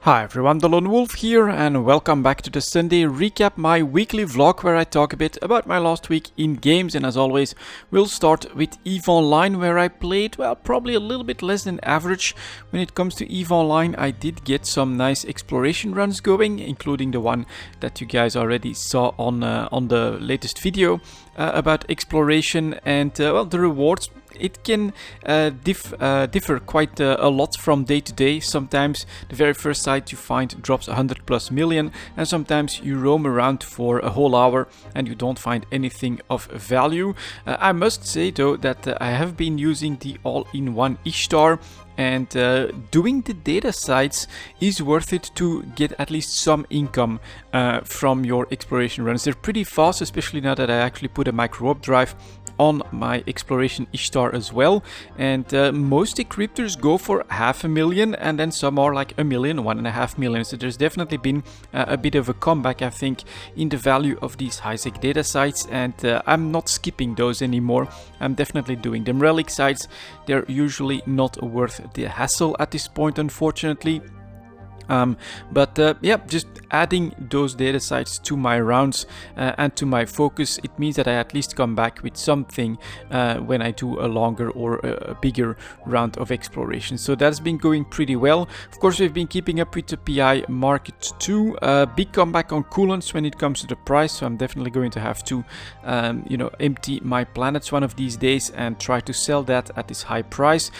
Hi everyone, delonewolf here and welcome back to the Sunday recap, my weekly vlog where I talk a bit about my last week in games. And as always, we'll start with EVE Online, where I played, well, probably a little bit less than average. When it comes to EVE Online, I did get some nice exploration runs going, including the one that you guys already saw on the latest video about exploration. And well, the rewards, it can differ quite a lot from day to day. Sometimes the very first site you find drops 100+ million, and sometimes you roam around for a whole hour and you don't find anything of value. I must say though that I have been using the all-in-one Ishtar, and doing the data sites is worth it to get at least some income from your exploration runs. They're pretty fast, especially now that I actually put a micro warp drive on my exploration Ishtar as well. And most decryptors go for 500,000, and then some are like 1 million, 1.5 million. So there's definitely been a bit of a comeback, I think, in the value of these high-sec data sites, and I'm not skipping those anymore. I'm definitely doing them. Relic sites, they're usually not worth the hassle at this point, unfortunately. Yeah, just adding those data sites to my rounds and to my focus, it means that I at least come back with something when I do a longer or a bigger round of exploration. So that's been going pretty well. Of course, we've been keeping up with the PI market too. Big comeback on coolants when it comes to the price, so I'm definitely going to have to empty my planets one of these days and try to sell that at this high price.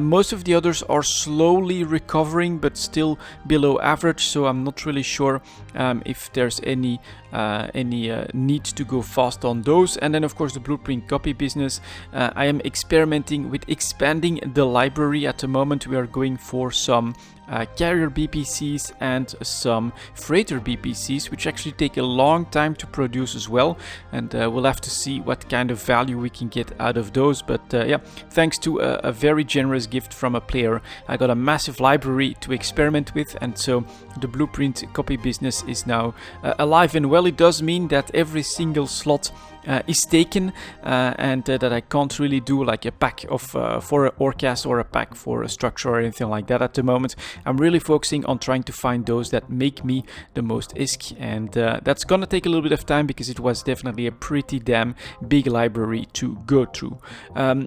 Most of the others are slowly recovering, but still below average, so I'm not really sure if there's any need to go fast on those. And then of course the blueprint copy business, I am experimenting with expanding the library. At the moment we are going for some carrier BPCs and some freighter BPCs, which actually take a long time to produce as well, and we'll have to see what kind of value we can get out of those. But yeah, thanks to a very generous gift from a player, I got a massive library to experiment with, and so the blueprint copy business is now alive and well. It does mean that every single slot is taken, and that I can't really do like a pack of for an Orcas or a pack for a structure or anything like that at the moment. I'm really focusing on trying to find those that make me the most ISK, and that's gonna take a little bit of time because it was definitely a pretty damn big library to go through.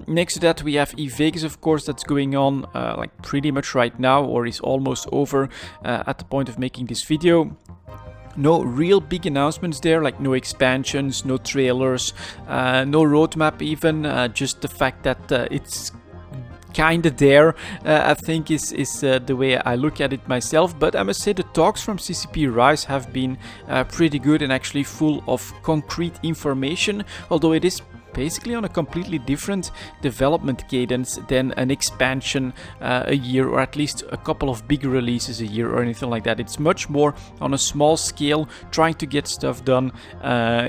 Next to that we have Vegas, of course, that's going on like pretty much right now, or is almost over at the point of making this video. No real big announcements there, like no expansions, no trailers, no roadmap even, just the fact that it's kinda there, I think is the way I look at it myself. But I must say the talks from CCP Rise have been pretty good and actually full of concrete information, although it is basically on a completely different development cadence than an expansion a year, or at least a couple of big releases a year or anything like that. It's much more on a small scale, trying to get stuff done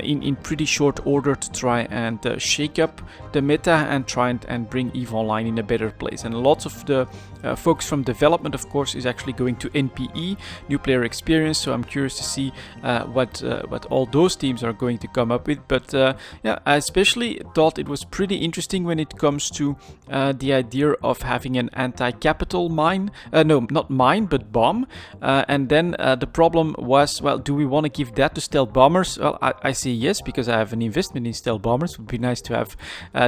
in pretty short order to try and shake up the meta and try and bring EVE Online in a better place. And lots of the focus from development, of course, is actually going to NPE, new player experience, so I'm curious to see what all those teams are going to come up with. But yeah, I especially thought it was pretty interesting when it comes to the idea of having an anti-capital mine, no, not mine, but bomb. And then the problem was, well, do we want to give that to stealth bombers? Well, I say yes, because I have an investment in stealth bombers. It would be nice to have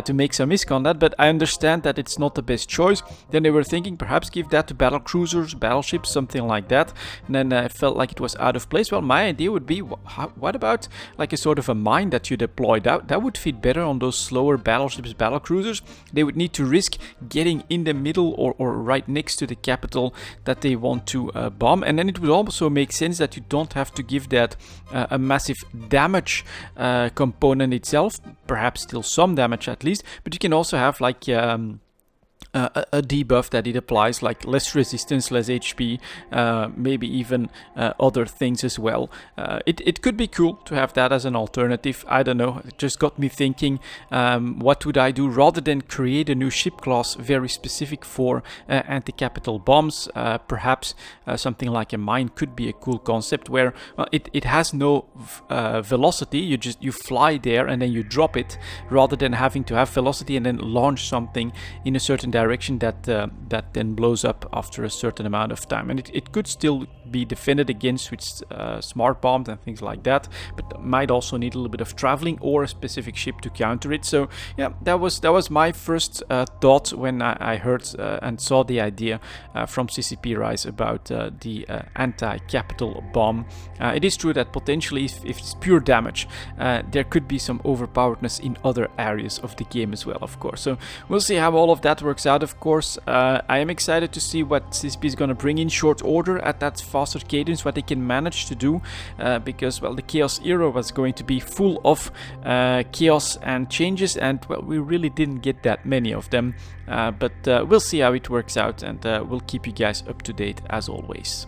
to make some ISK on that, but I understand that it's not the best choice. Then they were thinking perhaps give that to battle cruisers, battleships, something like that, and then I felt like it was out of place. Well, my idea would be, what about like a sort of a mine that you deployed out? That would fit better on those slower battleships, battle cruisers. They would need to risk getting in the middle or right next to the capital that they want to bomb, and then it would also make sense that you don't have to give that a massive damage component itself, perhaps still some damage at least, but you can also have like a debuff that it applies, like less resistance, less HP, maybe even other things as well. It could be cool to have that as an alternative. I don't know, it just got me thinking, what would I do rather than create a new ship class very specific for anti-capital bombs? Perhaps something like a mine could be a cool concept where it has no velocity. You fly there and then you drop it, rather than having to have velocity and then launch something in a certain direction that then blows up after a certain amount of time. And it could still be defended against with smart bombs and things like that, but might also need a little bit of traveling or a specific ship to counter it. So yeah, that was my first thought when I heard and saw the idea from CCP Rise about the anti-capital bomb. It is true that potentially if it's pure damage, there could be some overpoweredness in other areas of the game as well, of course. So we'll see how all of that works out, of course. I am excited to see what CCP is going to bring in short order at that faster cadence, what they can manage to do, because, well, the Chaos era was going to be full of chaos and changes, and, well, we really didn't get that many of them. But we'll see how it works out, and we'll keep you guys up to date as always.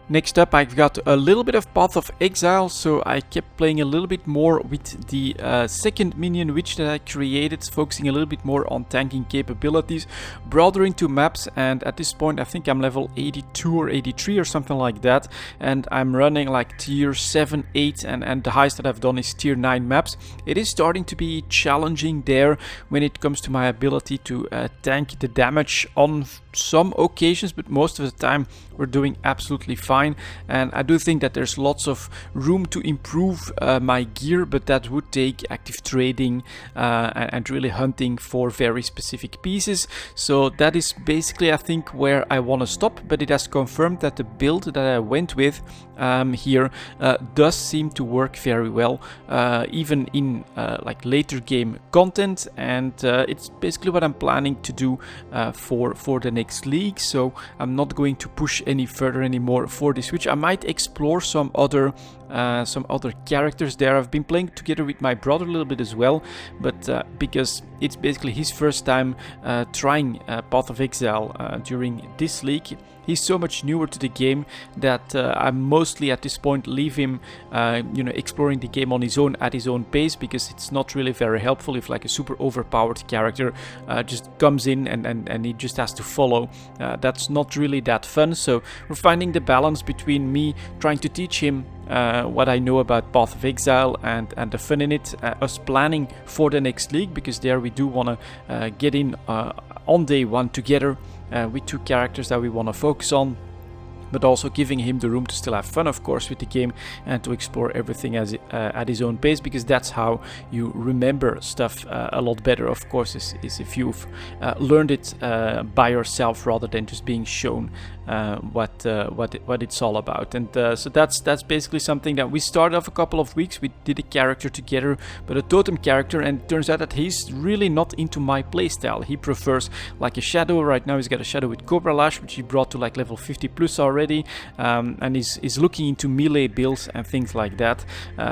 Next up, I've got a little bit of Path of Exile, so I kept playing a little bit more with the second minion witch that I created, focusing a little bit more on tanking capabilities, brought her into maps, and at this point I think I'm level 82 or 83 or something like that, and I'm running like tier 7, 8, and the highest that I've done is tier 9 maps. It is starting to be challenging there when it comes to my ability to tank the damage on some occasions, but most of the time we're doing absolutely fine. And I do think that there's lots of room to improve my gear, but that would take active trading and really hunting for very specific pieces. So that is basically, I think, where I want to stop, but it has confirmed that the build that I went with here does seem to work very well, even in like later game content, and it's basically what I'm planning to do for the next league. So I'm not going to push any further anymore for this switch. I might explore some other characters there. I've been playing together with my brother a little bit as well, but because it's basically his first time trying Path of Exile during this league. He's so much newer to the game that I mostly at this point leave him exploring the game on his own at his own pace, because it's not really very helpful if like a super overpowered character just comes in and he just has to follow. That's not really that fun. So we're finding the balance between me trying to teach him what I know about Path of Exile and the fun in it, us planning for the next league, because there we do want to get in on day one together with two characters that we want to focus on, but also giving him the room to still have fun, of course, with the game and to explore everything as at his own pace, because that's how you remember stuff a lot better, of course, is if you've learned it by yourself rather than just being shown what it's all about. And so that's basically something that we started off a couple of weeks. We did a character together, but a totem character, and it turns out that he's really not into my playstyle. He prefers like a shadow. Right now he's got a shadow with Cobra Lash, which he brought to like level 50 plus already, and he's looking into melee builds and things like that.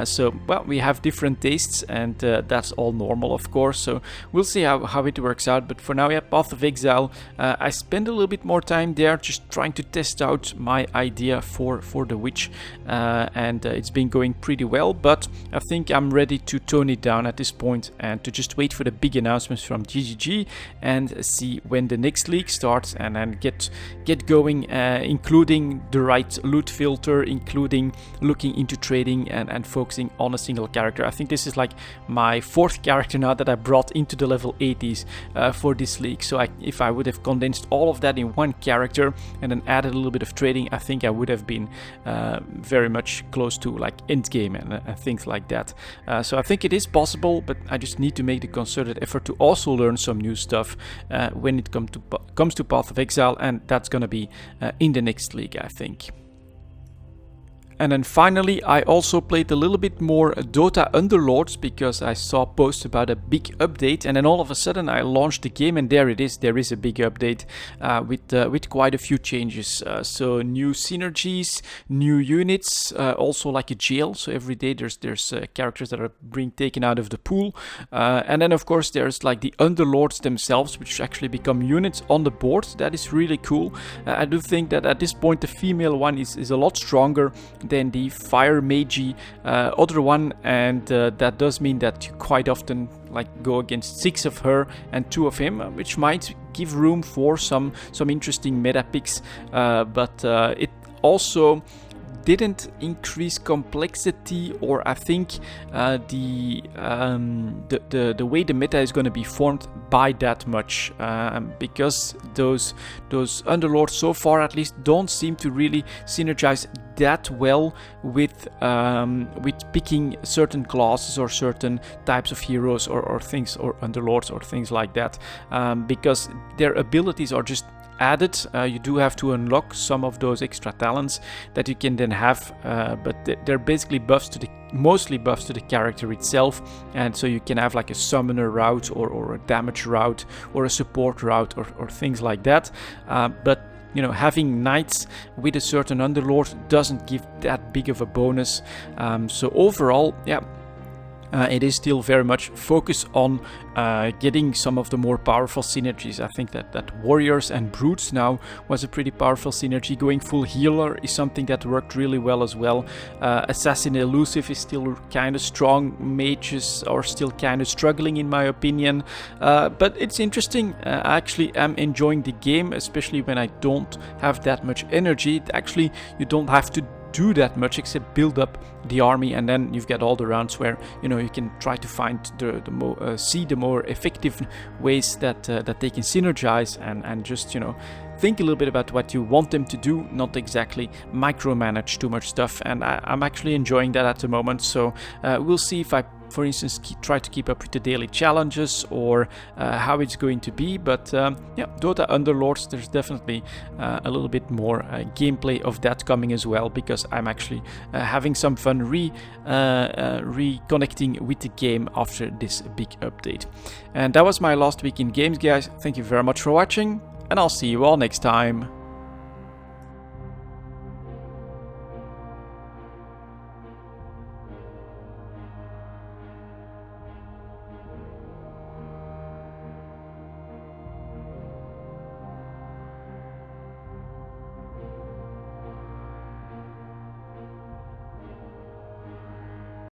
So, well, we have different tastes, and that's all normal, of course. So we'll see how it works out. But for now, yeah, Path of Exile, I spend a little bit more time there just trying to test out my idea for the witch, and it's been going pretty well, but I think I'm ready to tone it down at this point and to just wait for the big announcements from GGG and see when the next league starts, and then get going, including the right loot filter, including looking into trading and focusing on a single character. I think this is like my 4th character now that I brought into the level 80s for this league. So if I would have condensed all of that in one character and then added a little bit of trading, I think I would have been very much close to like end game and things like that. So I think it is possible, but I just need to make the concerted effort to also learn some new stuff when it comes to Path of Exile, and that's gonna be in the next league, I think. And then finally, I also played a little bit more Dota Underlords, because I saw posts about a big update, and then all of a sudden I launched the game, and there it is. There is a big update with quite a few changes. So new synergies, new units, also like a jail. So every day there's characters that are being taken out of the pool, and then of course there's like the Underlords themselves, which actually become units on the board. That is really cool. I do think that at this point the female one is a lot stronger than the fire magey other one, and that does mean that you quite often like go against 6 of her and 2 of him, which might give room for some interesting meta picks, but it also didn't increase complexity, or I think the way the meta is going to be formed by that much, because those Underlords so far at least don't seem to really synergize that well with picking certain classes or certain types of heroes or things, or Underlords or things like that, because their abilities are just added. You do have to unlock some of those extra talents that you can then have, but they're basically mostly buffs to the character itself, and so you can have like a summoner route or a damage route or a support route or things like that, but you know, having knights with a certain Underlord doesn't give that big of a bonus. So overall, yeah, it is still very much focused on getting some of the more powerful synergies. I think that Warriors and Brutes now was a pretty powerful synergy. Going full healer is something that worked really well as well. Assassin Elusive is still kind of strong. Mages are still kind of struggling in my opinion. But it's interesting. I actually am enjoying the game, especially when I don't have that much energy. Actually, you don't have to do that much except build up the army, and then you've got all the rounds where, you know, you can try to find the more effective ways that they can synergize, and just, you know, think a little bit about what you want them to do, not exactly micromanage too much stuff. And I'm actually enjoying that at the moment. So we'll see if I, for instance, try to keep up with the daily challenges, or how it's going to be. But yeah, Dota Underlords, there's definitely a little bit more gameplay of that coming as well, because I'm actually having some fun reconnecting with the game after this big update. And that was my last week in games, guys. Thank you very much for watching, and I'll see you all next time.